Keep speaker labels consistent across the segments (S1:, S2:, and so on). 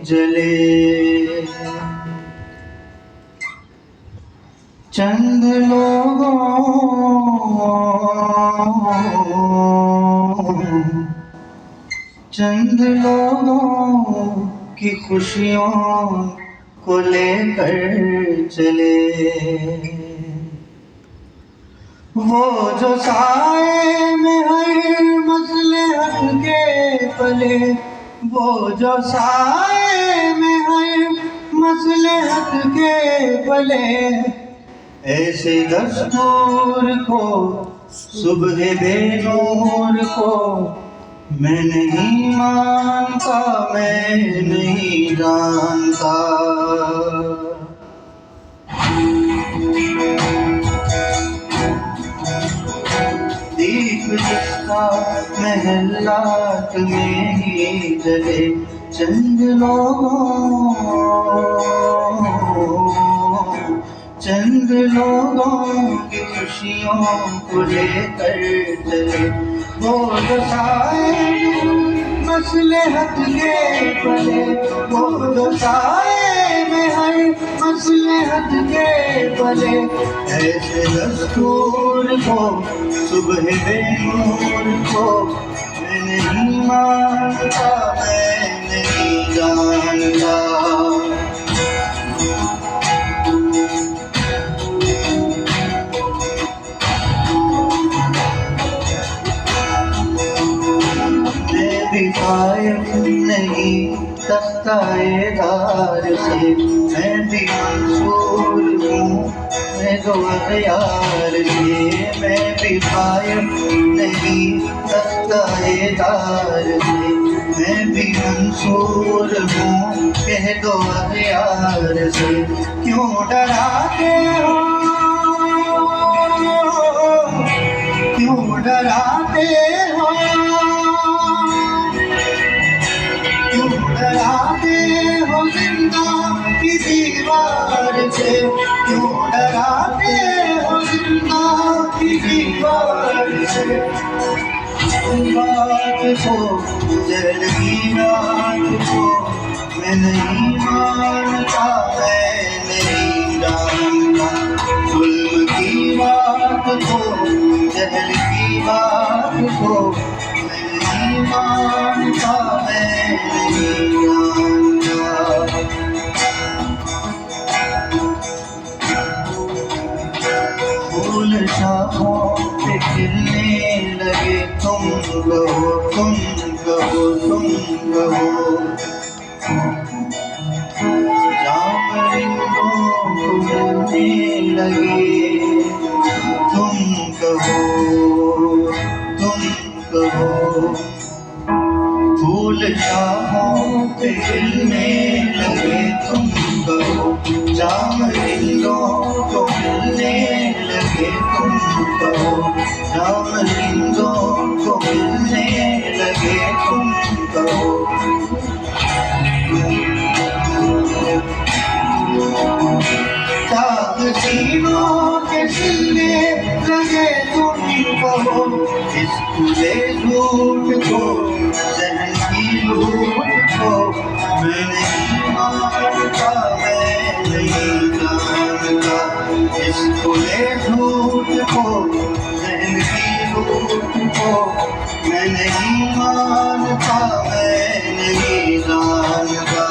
S1: जले। चंद लोगों की खुशियों को लेकर चले। वो जो साए में हर मसलहत के पले, वो जो साए में हर मसलहत के पले, ऐसे दस्तूर को सुबह बेनूर को मैं नहीं मानता, मैं नहीं जानता। दीप जिसका महलात में ही जले। चंद लोगों की खुशियों को लेकर चले। वो जो साए मसलहत के पले, वो जो साए में हर मसलहत के पले, ऐसे दस्तूर को सुबह बेनूर को मैं नहीं मानता, मैं नहीं जानता। कायम नहीं तख्ताएदार से, मैं भी मंसूर हूँ मैं दो अख्तियार से। मैं भी कायम नहीं तख्ताएदार से, मैं भी मंसूर हूँ कह दो अख्तियार से। क्यों डराते हो, क्यों डराते हो, डराते हो जिंदा की दीवार से। क्यों डराते हो जिंदा की दीवार से। बात को जहर की बात को मैं नहीं मानता, मैं नहीं जानता। जुल्म की बात को जहर की बात को मैं नहीं मानता, मैं नहीं जानता। फूल शाखों पे खिलने लगे, तुम कहो, तुम कहो, तुम कहो। जामरिंदों को मिलने लगे, तुम कहो, तुम कहो। फूल शाखों पे खिलने लगे, तुम कहो। जामरिंदों को मिलने लगे, तुम कहो। जामरिंदों को मिलने लगे, तुम कहो। ताक सीनों के सिलने लगे, तुम कहो। इस खुले झूठ को जहन की लूट को मैं नहीं मानता, मैं नहीं जानता। इस खुले झूठ को जहन की लूट को मैं नहीं मानता, मैं नहीं जानता।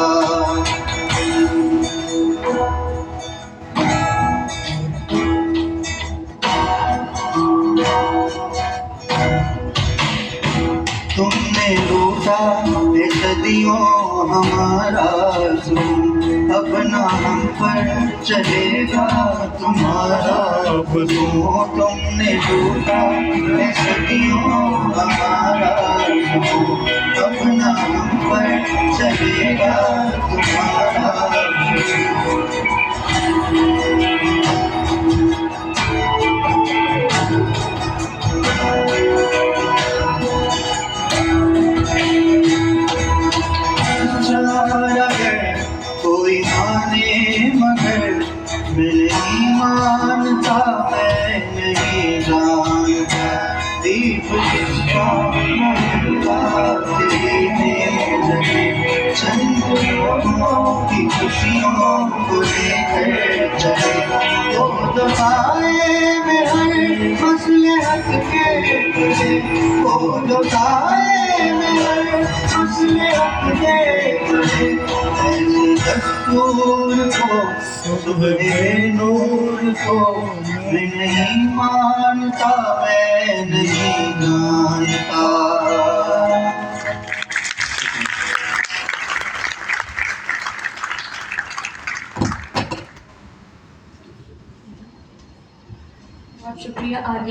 S1: तुमने लूटा सदियों हमारा जुल्म, अपना हम पर चलेगा तुम्हारा जुल्म। तुमने लूटा सदियों हमारा जुल्म, अपना हम पर चलेगा तुम्हारा जुल्म। कोई माने मगर मैं नहीं मानता, मैं नहीं जानता। दीप जिसका महला तेरे में जले, चंद की खुशियों को लेकर चले। वो दुआएं में हर मसलहत के तुझे, वो दुआएं में हर मसलहत के तुझे। ऐसे दस्तूर को सुबह नूर को मैं नहीं मानता, मैं नहीं जानता।
S2: बहुत शुक्रिया आगे।